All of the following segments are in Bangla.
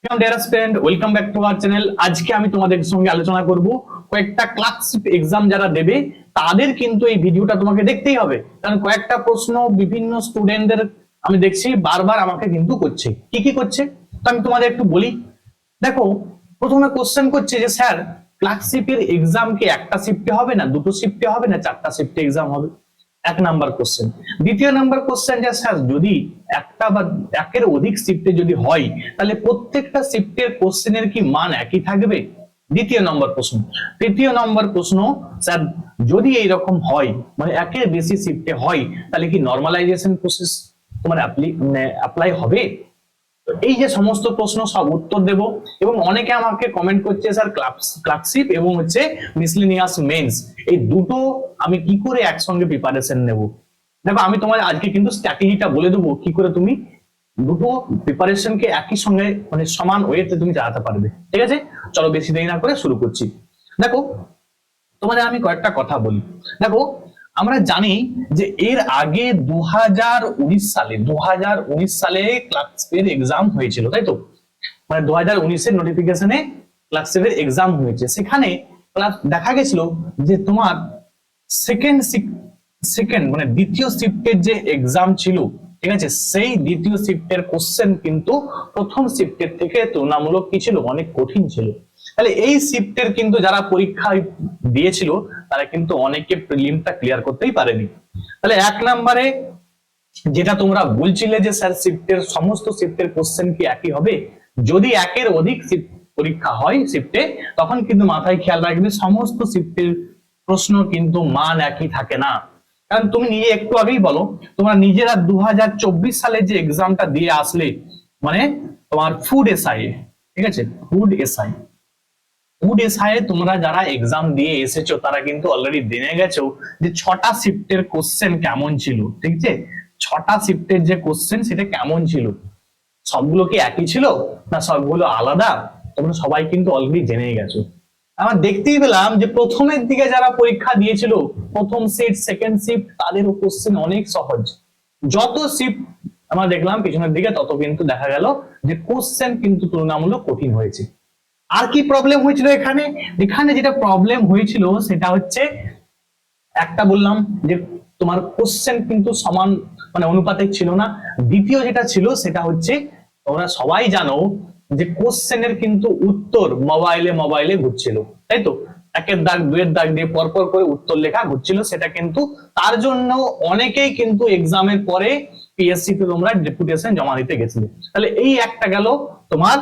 Dear student, welcome back to our channel. আজকে আমি তোমাদের সঙ্গে আলোচনা করব কয়েকটা ক্লার্কশিপ এক্সাম যারা দেবে তাদের কিন্তু এই ভিডিওটা তোমাকে দেখতেই হবে, কারণ কয়েকটা প্রশ্ন বিভিন্ন স্টুডেন্টদের আমি দেখছি বারবার আমাকে কিন্তু করছে। কি কি করছে তো আমি তোমাদের একটু বলি। দেখো, প্রথমে কোশ্চেন করছে যে স্যার, ক্লার্কশিপের এক্সাম কি একটা শিফটে হবে, না দুটো শিফটে হবে, না চারটা শিফটে এক্সাম হবে? এক নাম্বার কোশ্চেন। দ্বিতীয় নাম্বার কোশ্চেন যে স্যার, যদি একটা বা একের অধিক শিফটে যদি হয় তাহলে প্রত্যেকটা শিফটের কোশ্চেনের কি মান একই থাকবে? দ্বিতীয় নম্বর প্রশ্ন। তৃতীয় নম্বর প্রশ্ন, স্যার যদি এইরকম হয়, মানে একের বেশি শিফটে হয়, তাহলে কি নর্মালাইজেশন প্রসেস তোমার অ্যাপ্লাই হবে? এই যে সমস্ত প্রশ্ন সব উত্তর দেব। এবং অনেকে আমাকে কমেন্ট করছে স্যার, ক্লার্কশিপ এবং হচ্ছে মিসলেনিয়াস মেন্স এই দুটো আমি কি করে একসঙ্গে প্রিপারেশন নেব। দেখো, আমি তোমার আজকে কিন্তু স্ট্র্যাটেজিটা বলে দেবো কি করে তুমি দুটো প্রিপারেশনকে একই সঙ্গে মানে সমান ওয়েতে তুমি চালাতে পারবে। ঠিক আছে, চলো বেশি দেরি না করে শুরু করছি। দেখো, তোমাদের আমি কয়েকটা কথা বলি। দেখো, আমরা জানি যে এর আগে 2019 সালে ক্লার্কশিপের এক্সাম হয়েছিল, তাই তো? মানে 2019-এর নোটিফিকেশনে ক্লার্কশিপের এক্সাম হয়েছে। সেখানে দেখা গেছিল যে তোমার সেকেন্ড মানে দ্বিতীয় শিফটের যে এক্সাম ছিল, ঠিক আছে, সেই দ্বিতীয় শিফটের কোশ্চেন কিন্তু প্রথম শিফটের থেকে তুলনামূলক কি ছিল, অনেক কঠিন ছিল। তাহলে এই শিফটের কিন্তু যারা পরীক্ষা দিয়েছিল তারা কিন্তু অনেকে প্রিলিমটা ক্লিয়ার করতেই পারেনি। তাহলে এক নম্বরে যেটা তোমরা বলছিলে যে স্যার, সমস্ত শিফটের কোশ্চেন কি একই হবে? যদি একের অধিক পরীক্ষা হয় শিফটে, তখন কিন্তু মাথায় খেয়াল রাখবে সমস্ত শিফটের প্রশ্ন কিন্তু মান একই থাকে না। কারণ তুমি নিজে একটু আগেই বলো, তোমরা নিজেরা 2024 সালে যে এক্সামটা দিয়ে আসলে, মানে তোমার ফুড এসআই, ঠিক আছে, ফুড এসআই তোমরা যারা এক্সাম দিয়ে এসেছো তারা কিন্তু অলরেডি জেনে গেছো যে 6টা শিফটের কোশ্চেন কেমন ছিল। ঠিক আছে, 6টা শিফটের যে কোশ্চেন সেটা কেমন ছিল, সবগুলো কি একই ছিল না সবগুলো আলাদা, তোমরা সবাই কিন্তু অলরেডি জেনে গেছো। আমরা দেখতেই পেলাম যে প্রথমের দিকে যারা পরীক্ষা দিয়েছিল, প্রথম শিফট সেকেন্ড শিফট, তাদের কোশ্চেন অনেক সহজ। যত শিফট আমরা দেখলাম পিছনের দিকে, তত কিন্তু দেখা গেল যে কোশ্চেন কিন্তু তুলনামূলক কঠিন হয়েছে। আর কি প্রবলেম হয়েছিল এখানে? এখানে যেটা প্রবলেম হয়েছিল সেটা হচ্ছে, একটা বললাম যে তোমার কোশ্চেন কিন্তু সমান মানে অনুপাতে ছিল না। দ্বিতীয় যেটা ছিল সেটা হচ্ছে, তোমরা সবাই জানো যে কোশ্চেনের কিন্তু উত্তর মোবাইলে মোবাইলে ঘুরছিল, তাই তো? একের দাগ দুয়ের দাগ দিয়ে পরপর করে উত্তর লেখা ঘুরছিল। সেটা কিন্তু তার জন্য অনেকেই কিন্তু এক্সামের পরে পিএসসি তে তোমরা ডেপুটেশন জমা দিতে গেছিলে। তাহলে এই একটা গেল তোমার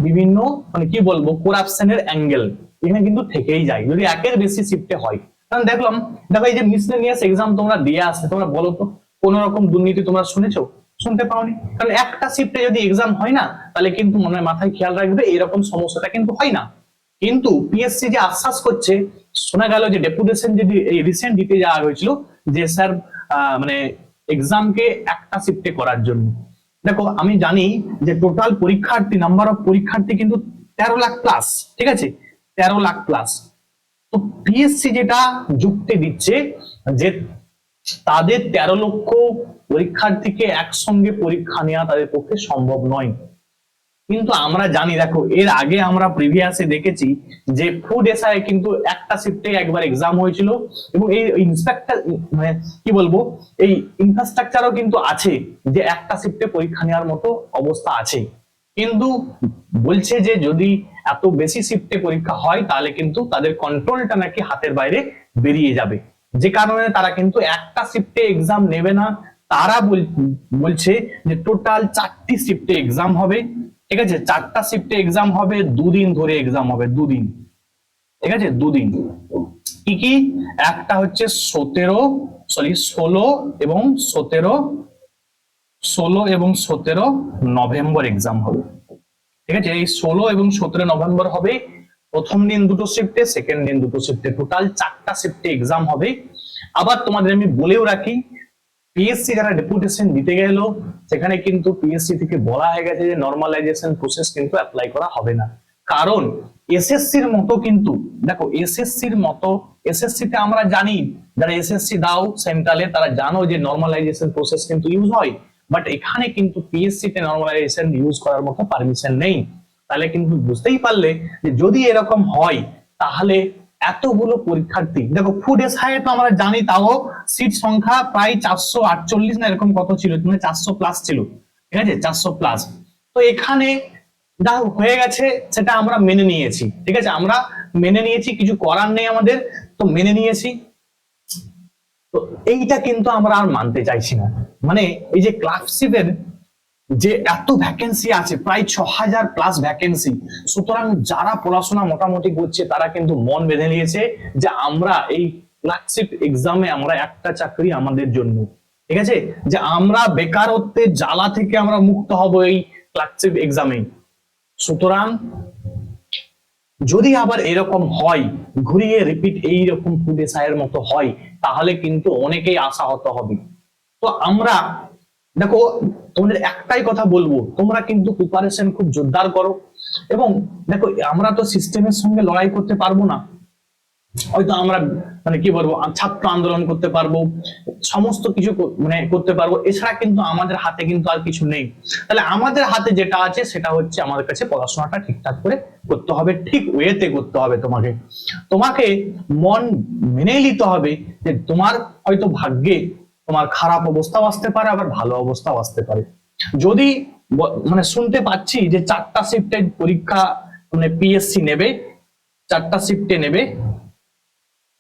বিভিন্ন মানে কি বলবো করাপশনের অ্যাঙ্গেল এখানে কিন্তু থেকেই যায় যদি একের বেশি শিফটে হয়। কারণ দেখলাম, দেখো এই যে মিসলেনিয়াস এক্সাম তোমরা দিয়ে আসছে, তোমরা বলো তো কোন রকম দুর্নীতি তোমরা শুনেছো? শুনতে পাওনি। কারণ একটা শিফটে যদি এক্সাম হয় না, তাহলে কিন্তু মনে মাথায় খেয়াল রাখবে এরকম সমস্যাটা কিন্তু হয় না। কিন্তু পিএসসি যে আশ্বাস করছে, শোনা গেল যে ডেপুটেশন যদি এই রিসেন্ট দিতে যাওয়া হয়েছিল যে স্যার মানে এক্সামকে একটা শিফটে করার জন্য। দেখো, আমি জানি যে টোটাল পরীক্ষার্থী নাম্বার অফ পরীক্ষার্থী কিন্তু 13 লাখ প্লাস, ঠিক আছে, 13 লাখ প্লাস। তো পিএসসি যেটা যুক্তি দিচ্ছে যে তাদের 13 লক্ষ পরীক্ষার্থীকে একসঙ্গে পরীক্ষা নেওয়া তাদের পক্ষে সম্ভব নয়। কিন্তু আমরা জানি, দেখো এর আগে আমরা প্রিভিয়াসে দেখেছি যে ফুড এসআই কিন্তু একটা শিফটে একবার এক্সাম হয়েছিল, এবং এই ইন্সপেক্টর মানে কি বলবো এই ইনফ্রাস্ট্রাকচারও কিন্তু আছে যে একটা শিফটে পরীক্ষা নেওয়ার মতো অবস্থা আছে। কিন্তু বলছে যে যদি এত বেশি শিফটে পরীক্ষা হয় তাহলে কিন্তু তাদের কন্ট্রোলটা নাকি হাতের বাইরে বেরিয়ে যাবে, যে কারণে তারা কিন্তু একটা শিফটে এক্সাম নেবে না। তারা বলছে যে টোটাল 4টি শিফটে এক্সাম হবে, ঠিক আছে, 4টা শিফটে এক্সাম হবে, দুদিন ধরে এক্সাম হবে, দুদিন, ঠিক আছে, দুদিন। কি কি? একটা হচ্ছে 16 এবং 17 নভেম্বর এক্সাম হবে, ঠিক আছে। এই 16 এবং 17 নভেম্বর হবে প্রথম দিন দুটো শিফটে, সেকেন্ড দিন দুটো শিফটে, টোটাল 4টা শিফটে এক্সাম হবে। আবার তোমাদের আমি বলেও রাখি, পিএসসি যারা ডেপুটেশন দিতে গেল সেখানে কিন্তু পিএসসি থেকে বলা হয়ে গেছে যে নর্মালাইজেশন প্রসেস কিন্তু অ্যাপ্লাই করা হবে না। কারণ এসএসসির মতো কিন্তু দেখো, এসএসসির মতো এসএসসি তে আমরা জানি, যারা এসএসসি দাও সেন্ট্রালে তারা জানো যে নর্মালাইজেশন প্রসেস কিন্তু ইউজ হয়। বাট এখানে কিন্তু পিএসসি তে নর্মালাইজেশন ইউজ করার মতো পারমিশন নেই। তাহলে কিন্তু বুঝতেই পারলে যে যদি এরকম হয় তাহলে এতগুলো পরীক্ষার্থী, দেখো ফুড এসআই তো আমরা জানি, তাও সিট সংখ্যা প্রায় 448 না এরকম কত ছিল, মানে 400 প্লাস ছিল, ঠিক আছে 400 প্লাস। তো এখানে যা হয়ে গেছে সেটা আমরা মেনে নিয়েছি, ঠিক আছে, আমরা মেনে নিয়েছি, কিছু করার নেই আমাদের, তো মেনে নিয়েছি। তো এইটা কিন্তু আমরা আর মানতে চাইছি না, মানে এই যে ক্লার্কশিপের যে এত ভ্যাকেন্সি আছে, প্রায় 6000 প্লাস ভ্যাকেন্সি, সুতরাং যারা পড়াশোনা মোটামুটি করছে তারা কিন্তু মন বেঁধে নিয়েছে যে আমরা এই ক্লার্কশিপ এক্সামে আমরা একটা চাকরি আমাদের জন্য, ঠিক আছে, যে আমরা বেকারত্বের জ্বালা থেকে আমরা মুক্ত হব এই ক্লার্কশিপ এক্সামে। সুতরাং যদি আবার এরকম হয়, ঘুরিয়ে রিপিট এইরকম ফুড এসআইয়ের মতো হয়, তাহলে কিন্তু অনেকেই আশাহত হবে। তো আমরা দেখো তোমাদের একটাই কথা বলবো, তোমরা কিন্তু প্রিপারেশন খুব জোরদার করো, এবং দেখো আমরা তো সিস্টেমের সঙ্গে লড়াই করতে পারবো না, হয়তো আমরা মানে কি বলবো ছাত্র আন্দোলন করতে পারবো, সমস্ত কিছু মানে করতে পারবো, এছাড়া কিন্তু আমাদের হাতে কিন্তু আর কিছু নেই। তাহলে আমাদের হাতে যেটা আছে সেটা হচ্ছে আমাদের কাছে পড়াশোনাটা ঠিকঠাক করে করতে হবে, ঠিক ওয়েতে করতে হবে। তোমাকে তোমাকে মন মেনে নিতে হবে যে তোমার হয়তো ভাগ্যে তোমার খারাপ অবস্থাও আসতে পারে, আবার ভালো অবস্থাও আসতে পারে। যদি মানে শুনতে পাচ্ছি যে 4টা শিফটের পরীক্ষা মানে পিএসসি নেবে, 4টা শিফটে নেবে,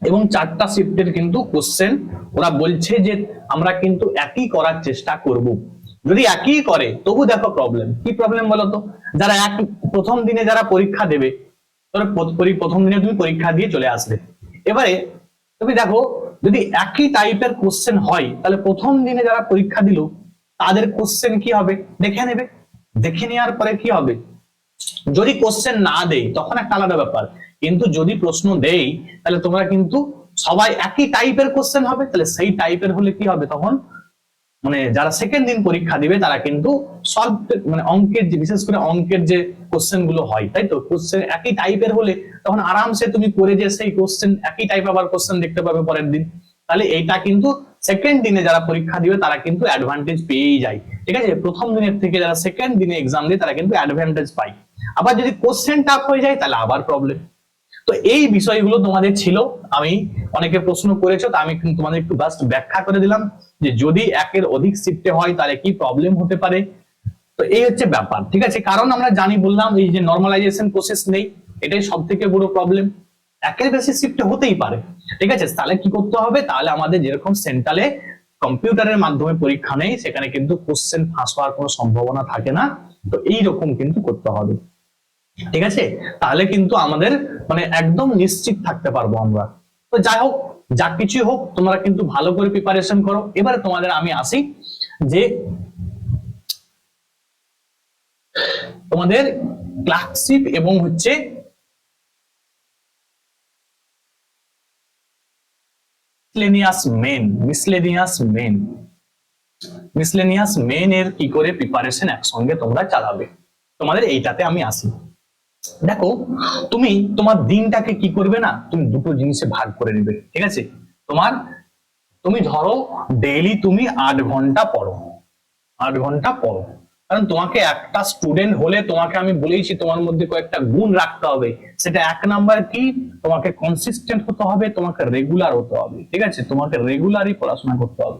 এবং 4টা শিফটের কিন্তু কোশ্চেন ওরা বলছে যে আমরা কিন্তু একই করার চেষ্টা করব। যদি একই করে তবু দেখো প্রবলেম কি, প্রবলেম বলো তো, যারা প্রথম দিনে যারা পরীক্ষা দেবে, প্রথম দিনে তুমি পরীক্ষা দিয়ে চলে আসবে, এবারে তুমি দেখো যদি একই টাইপের কোশ্চেন হয় তাহলে প্রথম দিনে যারা পরীক্ষা দিল তাদের কোশ্চেন কি হবে দেখে নেবে, দেখে নেওয়ার পরে কি হবে, যদি কোশ্চেন না দেই তখন একটা আলাদা ব্যাপার, কিন্তু যদি প্রশ্ন দেই তাহলে তোমরা কিন্তু সবাই একই টাইপের কোশ্চেন হবে, তাহলে সেই টাইপের হলে কি হবে তখন, মানে যারা সেকেন্ড দিন পরীক্ষা দিবে তারা কিন্তু সলভ মানে অঙ্কের যে বিশেষ করে অঙ্কের যে কোশ্চেন গুলো হয়, তাই তো কোশ্চেন একই টাইপের হলে তখন আরামসে তুমি করে যে সেই কোশ্চেন একই টাইপ আবার কোশ্চেন দেখতে পাবে পরের দিন। তাহলে এইটা কিন্তু সেকেন্ড দিনে যারা পরীক্ষা দিবে তারা কিন্তু অ্যাডভান্টেজ পেয়েই যায়, ঠিক আছে, প্রথম দিনের থেকে যারা সেকেন্ড দিনে এক্সাম দিয়ে তারা কিন্তু অ্যাডভান্টেজ পায়। আবার যদি কোশ্চেন টাফ হয়ে যায় তাহলে আবার প্রবলেম। তো এই বিষয়গুলো তোমাদের ছিল, আমি অনেকে প্রশ্ন করেছো, তা আমি কিন্তু তোমাদের একটু জাস্ট ব্যাখ্যা করে দিলাম যে যদি একের অধিক শিফটে হয় তাহলে কি প্রবলেম হতে পারে। তো এই হচ্ছে ব্যাপার, ঠিক আছে, কারণ আমরা জানি বললাম এই যে নর্মালাইজেশন প্রসেস নেই, এটাই সব থেকে বড় প্রবলেম, একের বেশি শিফটে হতেই পারে, ঠিক আছে, তাহলে কি করতে হবে, তাহলে আমাদের যেরকম সেন্ট্রালে কম্পিউটারের মাধ্যমে পরীক্ষা নেই সেখানে কিন্তু কোশ্চেন ফাঁস হওয়ার কোনো সম্ভাবনা থাকে না, তো এইরকম কিন্তু করতে হবে, ঠিক আছে, তাহলে কিন্তু আমাদের মানে একদম নিশ্চিত থাকতে পারবো আমরা। তো যাই হোক, যা কিছু হোক তোমরা কিন্তু ভালো করে প্রিপারেশন করো। এবারে তোমাদের আমি আসি যে তোমাদের ক্লার্কশিপ এবং হচ্ছে মিসলেনিয়াস মেন এর কি করে প্রিপারেশন একসঙ্গে তোমরা চালাবে, তোমাদের এইটাতে আমি আসি। দেখো তুমি তোমার দিনটাকে কি করবে না, তুমি দুটো জিনিসে ভাগ করে নেবে, ঠিক আছে, তুমি ধরো ডেইলি তুমি 8 ঘন্টা পড়ো, 8 ঘন্টা পড়ো, কারণ তোমাকে একটা স্টুডেন্ট হলে তোমাকে আমি বলেইছি তোমার মধ্যে কয়েকটা গুণ রাখতে হবে। সেটা 1 নাম্বার কি, তোমাকে কনসিস্টেন্ট হতে হবে, তোমাকে রেগুলার হতে হবে, ঠিক আছে, তোমাকে রেগুলারই পড়াশোনা করতে হবে।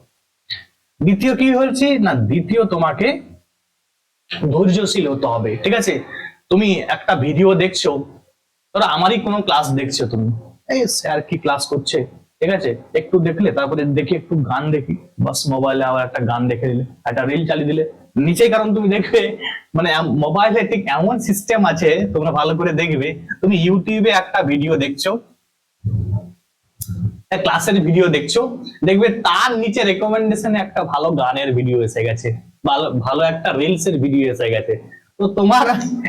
দ্বিতীয় কি হচ্ছে না, দ্বিতীয় তোমাকে ধৈর্যশীল হতে হবে, ঠিক আছে, তুমি একটা ভিডিও দেখছো, ধরো আমারই কোনো ক্লাস দেখছো তুমি, এই স্যার কি ক্লাস করছে, ঠিক আছে, একটু দেখলে, তারপরে দেখি একটু গান দেখি, বাস মোবাইলে আবার একটা গান দেখে দিলে, একটা রিল চালিয়ে দিলে নিচে, কারণ তুমি দেখবে মানে মোবাইলে ঠিক এমন সিস্টেম আছে, তোমরা ভালো করে দেখবে, তুমি ইউটিউবে একটা ভিডিও দেখছো, ক্লাসের ভিডিও দেখছো, দেখবে তার নিচে রেকমেন্ডেশনে একটা ভালো গানের ভিডিও এসে গেছে, ভালো ভালো একটা রিলস এর ভিডিও এসে গেছে, তো তোমার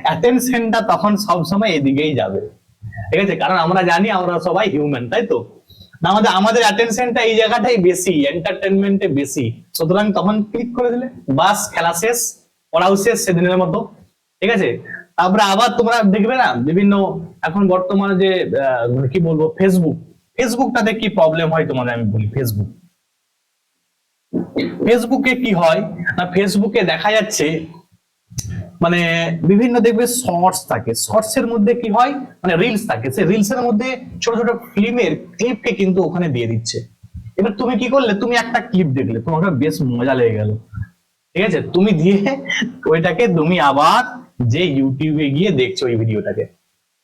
অ্যাটেনশনটা তখন সবসময় এদিকেই যাবে, ঠিক আছে, কারণ আমরা জানি আমরা সবাই হিউম্যান, তাই তো, আমাদের আমাদের অ্যাটেনশনটা এই জায়গাটাই বেশি, এন্টারটেনমেন্টে বেশি, সুতরাং তখন ক্লিক করে দিলে বাস খেলা শেষ, পড়াও শেষ সেদিনের মতো, ঠিক আছে। তারপরে আবার তোমরা দেখবে না বিভিন্ন এখন বর্তমানে যে কি বলবো ফেসবুকটাতে কি প্রবলেম হয় তোমাদের আমি বলি। ফেসবুকে কি হয় না, ফেসবুকে দেখা যাচ্ছে মানে বিভিন্ন দেখবে শর্টস থাকে, শর্টস এর মধ্যে কি হয় মানে রিলস থাকে, সেই রিলস এর মধ্যে ছোট ছোট ফিল্মের ক্লিপকে কিন্তু ওখানে দিয়ে দিচ্ছে। এবার তুমি কি করলে, তুমি একটা ক্লিপ দেখলে, তোমাকে বেশ মজা লেগে গেল, ঠিক আছে, তুমি দিয়ে ওইটাকে তুমি আবার যে ইউটিউবে গিয়ে দেখছো ওই ভিডিওটাকে।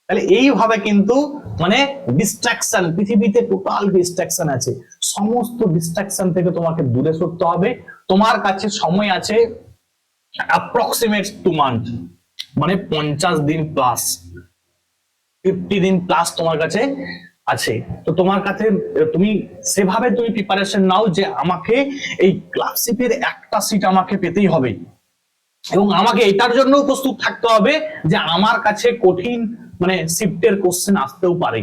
তাহলে এইভাবে কিন্তু মানে ডিস্ট্রাকশন, পৃথিবীতে টোটাল ডিস্ট্রাকশন আছে, সমস্ত ডিস্ট্রাকশন থেকে তোমাকে দূরে সরতে হবে। তোমার কাছে সময় আছে অ্যাপ্রক্সিমেট 2 মান্থ, মানে 50 দিন প্লাস, 50 দিন প্লাস তোমার কাছে আছে। তো তোমার কাছে তুমি সেভাবে তুমি প্রিপারেশন নাও যে আমাকে এই ক্লাসিকের একটা সিট আমাকে পেতেই হবে, এবং আমাকে এটার জন্য প্রস্তুত থাকতে হবে যে আমার কাছে কঠিন মানে শিফটের কোশ্চেন আসতেও পারে।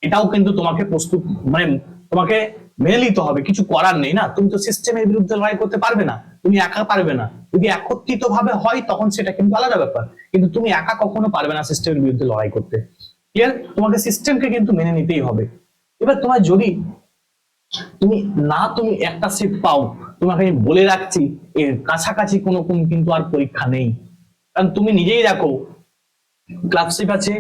এটাও কিন্তু তোমাকে প্রস্তুত মানে তোমাকে মেনে নিতে হবে, কিছু করার নেই না, তুমি তো সিস্টেমের বিরুদ্ধে লড়াই করতে পারবে না, তুমি একা পারবে না। যদি একত্রিত ভাবে হয় তখন সেটা কিন্তু আলাদা ব্যাপার, কিন্তু তুমি একা কখনো পারবে না সিস্টেমের বিরুদ্ধে লড়াই করতে। ক্লিয়ার? তোমাকে সিস্টেমকে কিন্তু মেনে নিতেই হবে। এবার তোমার যদি তুমি একটা সিট পাও, তোমাকে আমি বলে রাখছি এর কাছাকাছি কোনো কিন্তু আর পরীক্ষা নেই। কারণ তুমি নিজেই দেখো, ক্লার্কশিপ আছে,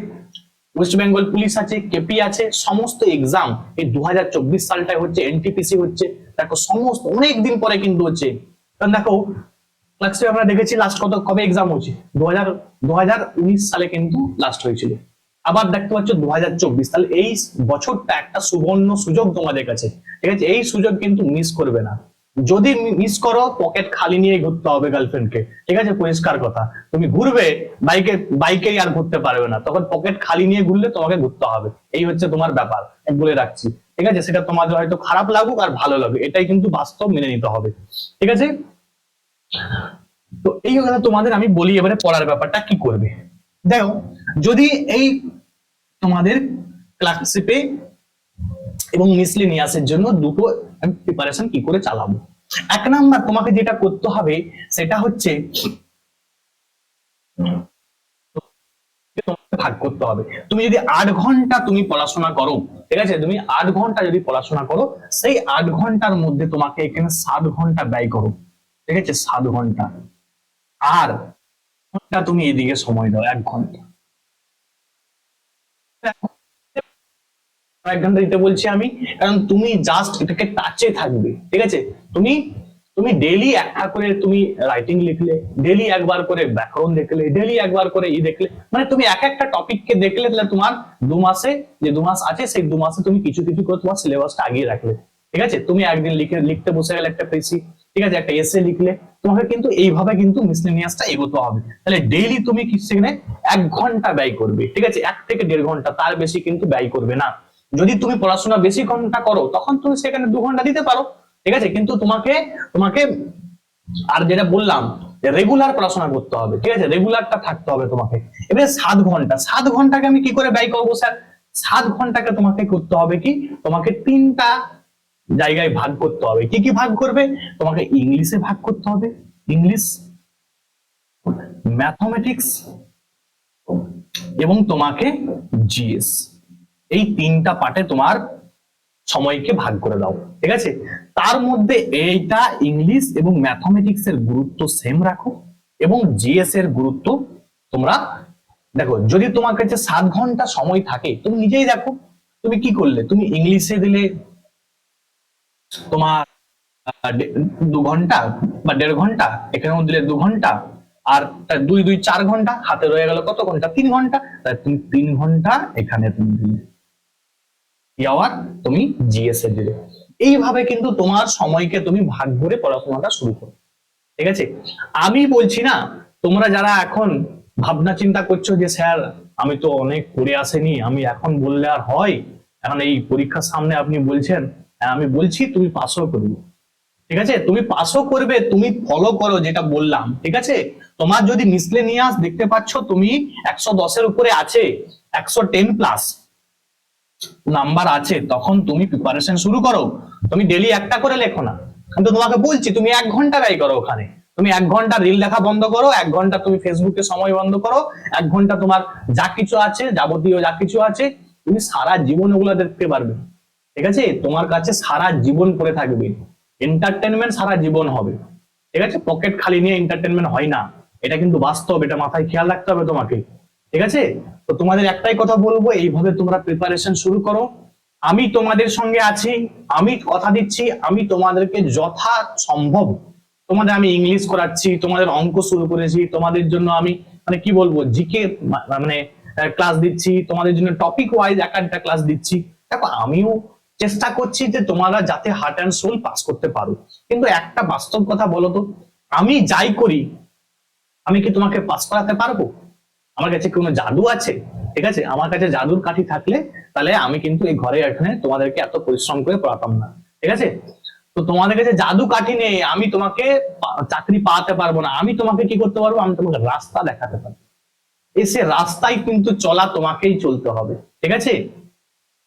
ওয়েস্ট বেঙ্গল পুলিশ আছে, কেপি আছে, সমস্ত এক্সাম এই 2024 সালটায় হচ্ছে, এনটিপিসি হচ্ছে, দেখো সমস্ত অনেক দিন পরে কিন্তু হচ্ছে। কারণ দেখো ক্লার্কশিপ আমরা দেখেছি লাস্ট কবে এক্সাম হচ্ছে, 2019 সালে কিন্তু লাস্ট হয়েছিল। আবার দেখতে পাচ্ছ 2024, তাহলে এই বছরটা একটা সুবর্ণ সুযোগ তোমাদের কাছে, ঠিক আছে, এই সুযোগ কিন্তু মিস করবে না। যদি মিস করো পকেট খালি নিয়ে ঘুরতে হবে গার্লফ্রেন্ডকে, ঠিক আছে, পরিষ্কার কথা। তুমি ঘুরবে বাইকেই আর ঘুরতে পারবে না, তখন পকেট খালি নিয়ে ঘুরলে তোমাকে ঘুরতে হবে, এই হচ্ছে তোমার ব্যাপার, বলে রাখছি, ঠিক আছে। সেটা তোমাদের হয়তো খারাপ লাগুক আর ভালো লাগুক, এটাই কিন্তু বাস্তব, মেনে নিতে হবে, ঠিক আছে। তো এই হলো তোমাদের, আমি বলি এবারে পড়ার ব্যাপারটা কি করবে। দেখো, যদি এই তোমাদের ক্লার্কশিপে এবং মিসলেনিয়াসের জন্য দুটো আমি প্রিপারেশন কি করে চালাবো। 1 নাম্বার তোমাকে যেটা করতে হবে সেটা হচ্ছে ভাগ করতে হবে। তুমি যদি 8 ঘন্টা তুমি পড়াশোনা করো, ঠিক আছে, তুমি 8 ঘন্টা যদি পড়াশোনা করো, সেই 8 ঘন্টার মধ্যে তোমাকে এখানে 7 ঘন্টা ব্যয় করো, ঠিক আছে, 7 ঘন্টা। আর ঘন্টা তুমি এদিকে সময় দাও, 1 ঘন্টা। 1 ঘন্টা দিতে বলছি আমি, কারণ তুমি জাস্ট এটাকে টাচে থাকবে, ঠিক আছে। তুমি তুমি ডেইলি একটা করে তুমি রাইটিং লিখলে, ডেইলি একবার করে ব্যাকরণ দেখলে, ডেইলি একবার করে দেখলে, মানে তুমি এক একটা টপিককে দেখলে, তাহলে তোমার 2 মাসে যে 2 মাস আছে সেই 2 মাসে তুমি কিছু কিছু করে তোমার সিলেবাসটা আগিয়ে রাখলে, ঠিক আছে। তুমি একদিন লিখতে বসে গেলে একটা পেসি, ঠিক আছে, একটা এসে লিখলে, তোমাকে কিন্তু এইভাবে কিন্তু মিসলেনিয়াসটা এগোতে হবে। তাহলে ডেইলি তুমি কি সেখানে 1 ঘন্টা ব্যয় করবে, ঠিক আছে, 1 থেকে 1.5 ঘন্টা, তার বেশি কিন্তু ব্যয় করবে না। যদি তুমি পড়াশোনা বেশি ঘন্টা করো তখন তুমি সেখানে 2 ঘন্টা দিতে পারো, ঠিক আছে, কিন্তু তোমাকে তোমাকে আর যেটা বললাম রেগুলার পড়াশোনা করতে হবে, ঠিক আছে, রেগুলারটা থাকতে হবে তোমাকে। এবারে 7 ঘন্টা, 7 ঘন্টাকে আমি কি করে ব্যয় করবো স্যার? 7 ঘন্টাকে তোমাকে করতে হবে কি, তোমাকে 3টা জায়গায় ভাগ করতে হবে। কি কি ভাগ করবে? তোমাকে ইংলিশে ভাগ করতে হবে, ইংলিশ, ম্যাথমেটিক্স এবং তোমাকে জিএস, এই 3টা পার্টে তোমার সময়কে ভাগ করে দাও, ঠিক আছে। তার মধ্যে এইটা ইংলিশ এবং ম্যাথমেটিক্স এর গুরুত্ব সেম রাখো, এবং জিএস এর গুরুত্ব তোমরা দেখো। যদি তোমার কাছে 7 ঘন্টা সময় থাকে, তুমি নিজেই দেখো তুমি কি করলে, তুমি ইংলিশে দিলে তোমার 2 ঘন্টা বা 1.5 ঘন্টা, এখানেও দিলে 2 ঘন্টা, আর 2 2 4 ঘন্টা, হাতে রয়ে গেল কত ঘন্টা? 3 ঘন্টা। তাই তুমি 3 ঘন্টা এখানে তুমি দিলে, আবার তুমি জিএস এ দিলে। এইভাবে কিন্তু তোমার সময়কে তুমি ভাগ করে পড়াশোনাটা শুরু করো, ঠিক আছে। আমি বলছি না, তোমরা যারা এখন ভাবনা চিন্তা করছো যে স্যার আমি তো অনেক পড়ে আসেনি, আমি এখন বললে আর হয়, এখন এই পরীক্ষার সামনে আপনি বলছেন, হ্যাঁ, আমি বলছি তুমি পাসও করবে, ঠিক আছে, তুমি পাসও করবে, তুমি ফলো করো যেটা বললাম, ঠিক আছে। তোমার যদি মিসলেনিয়াস দেখতে পাচ্ছ তুমি 110-এর উপরে আছে, 110+ নাম্বার আছে, তখন তুমি প্রিপারেশন শুরু করো। তুমি ডেলি একটা করে লেখো না, কিন্তু তোমাকে বলছি তুমি 1 ঘন্টা ব্যয় করো ওখানে। তুমি 1 ঘন্টা রিল দেখা বন্ধ করো, 1 ঘন্টা তুমি ফেসবুকে সময় বন্ধ করো, 1 ঘন্টা তোমার যা কিছু আছে, যাবতীয় যা কিছু আছে, তুমি সারা জীবন ওগুলা দেখতে পারবে, ঠিক আছে। তোমার কাছে সারা জীবন পড়ে থাকবে, এন্টারটেনমেন্ট সারা জীবন হবে, ঠিক আছে। পকেট খালি নিয়ে এন্টারটেনমেন্ট হয় না, এটা কিন্তু বাস্তব, এটা মাথায় খেয়াল রাখতে হবে তোমাকে, ঠিক আছে? তো তোমাদের একটাই কথা বলবো, এইভাবে তোমরা প্রিপারেশন শুরু করো। আমি তোমাদের সঙ্গে আছি, আমি কথা দিচ্ছি, আমি তোমাদেরকে যথা সম্ভব, তোমাদের আমি ইংলিশ করাচ্ছি, তোমাদের অঙ্ক শুরু করেছি, তোমাদের জন্য আমি মানে কি বলবো জিকে মানে ক্লাস দিচ্ছি, তোমাদের জন্য টপিক ওয়াইজ একটা ক্লাস দিচ্ছি। দেখো আমিও চেষ্টা করছি যে তোমরা যাতে হার্ট অ্যান্ড সোল পাস করতে পারো, কিন্তু একটা বাস্তব কথা বলো তো, আমি যাই করি আমি কি তোমাকে পাস করাতে পারবো? আমার কাছে কোনো জাদু আছে? ঠিক আছে, আমার কাছে জাদুর কাঠি থাকলে তাহলে আমি কিন্তু এই ঘরে এখানে তোমাদেরকে এত পরিশ্রম করে পড়াতাম না, ঠিক আছে? তো তোমাদের কাছে জাদু কাঠি নেই, আমি তোমাকে চাকরি পাওয়াতে পারবো না, আমি তোমাকে কি করতে পারবো, আমি তোমাকে রাস্তা দেখাতে পারবো। এসে রাস্তায় কিন্তু চলা তোমাকেই চলতে হবে, ঠিক আছে?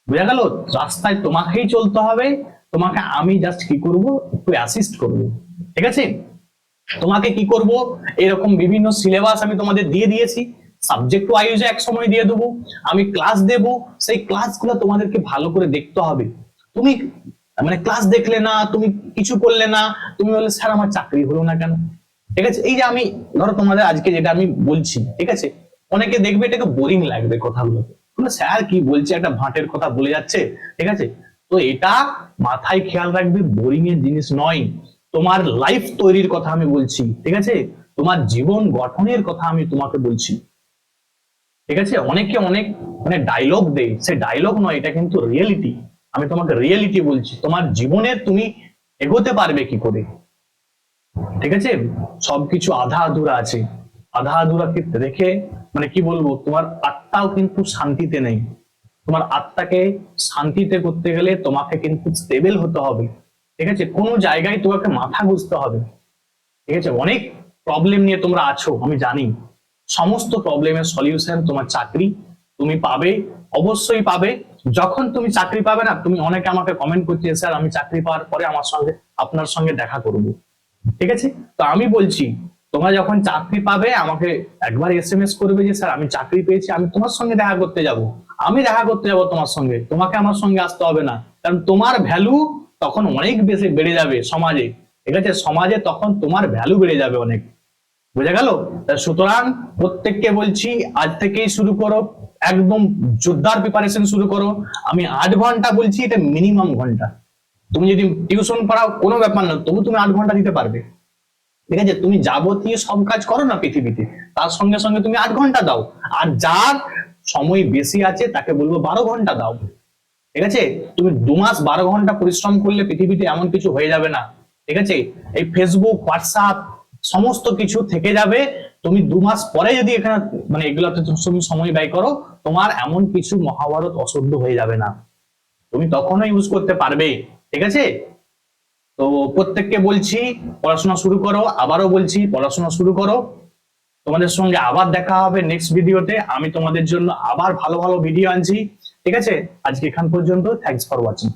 বোঝা গেল? রাস্তায় তোমাকেই চলতে হবে, তোমাকে আমি জাস্ট কি করব, একটু অ্যাসিস্ট করব, ঠিক আছে? তোমাকে কি করব, এরকম বিভিন্ন সিলেবাস আমি তোমাদের দিয়ে দিয়েছি, সাবজেক্ট ওয়াইজ এক সময় দিয়ে দেবো, আমি ক্লাস দেব, সেই ক্লাসগুলো তোমাদেরকে ভালো করে দেখতে হবে। তুমি মানে ক্লাস দেখলে না, তুমি কিছু করলে না, তুমি বললে স্যার আমার চাকরি হলো না কেন? ঠিক আছে, এই যে আমি ধরো তোমাদের আজকে যেটা আমি বলছি, ঠিক আছে, অনেকে দেখবে এটাকে বোরিং লাগবে কথাগুলো, স্যার কি বলছে, একটা ভাটের কথা বলে যাচ্ছে, ঠিক আছে? তো এটা মাথায় খেয়াল রাখবে, বোরিং এর জিনিস নয়, তোমার লাইফ তৈরির কথা আমি বলছি, ঠিক আছে? তোমার জীবন গঠনের কথা আমি তোমাকে বলছি, ঠিক আছে? অনেকে অনেক মানে ডায়লগ দেয়, সে ডায়লগ নয়, এটা কিন্তু রিয়েলিটি। আমি তোমাকে রিয়েলিটি বলছি, তোমার জীবনের তুমি এগোতে পারবে কি করে, ঠিক আছে? সবকিছু আধা আধুরা আছে, আধা আধুরা রেখে মানে কি বলবো, তোমার আত্মাও কিন্তু শান্তিতে নেই। তোমার আত্মাকে শান্তিতে করতে গেলে তোমাকে কিন্তু স্টেবল হতে হবে, ঠিক আছে? কোনো জায়গায় তোমাকে মাথা গুঁজতে হবে, ঠিক আছে? অনেক প্রবলেম নিয়ে তোমরা আছো আমি জানি, সমস্ত প্রবলেমের সলিউশন তোমার চাকরি, তুমি পাবে, অবশ্যই পাবে। যখন তুমি চাকরি পাবে না, তুমি অনেকে আমাকে কমেন্ট করছে স্যার আমি চাকরি পাওয়ার পরে আমার সঙ্গে আপনার সঙ্গে দেখা করব, ঠিক আছে? তো আমি বলছি তোমরা যখন চাকরি পাবে আমাকে একবার এসএমএস করবে যে স্যার আমি চাকরি পেয়েছি, আমি তোমার সঙ্গে দেখা করতে যাব, আমি দেখা করতে যাব তোমার সঙ্গে, তোমাকে আমার সঙ্গে আসতে হবে না, কারণ তোমার ভ্যালু তখন অনেক বেশি বেড়ে যাবে সমাজে, ঠিক আছে? সমাজে তখন তোমার ভ্যালু বেড়ে যাবে অনেক, বুঝা গেল? সুতরাং প্রত্যেককে বলছি আজ থেকেই শুরু করো, একদম জোরদার প্রিপারেশন শুরু করো। আমি 8 ঘন্টা বলছি, এটা মিনিমাম ঘন্টা, তুমি যদি টিউশন পড়াও কোনো ব্যাপার না, তবু তুমি 8 ঘন্টা দিতে পারবে, ঠিক আছে? তুমি যাবতীয় সব কাজ করো না পৃথিবীতে, তার সঙ্গে সঙ্গে তুমি 8 ঘন্টা দাও, আর যার সময় বেশি আছে তাকে বলবো 12 ঘন্টা দাও, ঠিক আছে? তুমি 2 মাস 12 ঘন্টা পরিশ্রম করলে পৃথিবীতে এমন কিছু হয়ে যাবে না, ঠিক আছে? এই ফেসবুক হোয়াটসঅ্যাপ সমস্ত কিছু থেকে যাবে, তুমি 2 মাস পরে যদি এখানে মানে এগুলোতে তুমি সময় ব্যয় করো, তোমার এমন কিছু মহাভারত অশুদ্ধ হয়ে যাবে না, তুমি তখনও ইউজ করতে পারবে, ঠিক আছে? তো প্রত্যেককে বলছি পড়াশোনা শুরু করো, আবারও বলছি পড়াশোনা শুরু করো। তোমাদের সঙ্গে আবার দেখা হবে নেক্সট ভিডিওতে, আমি তোমাদের জন্য আবার ভালো ভালো ভিডিও আনছি, ঠিক আছে? আজকে এখান পর্যন্ত, থ্যাঙ্কস ফর ওয়াচিং।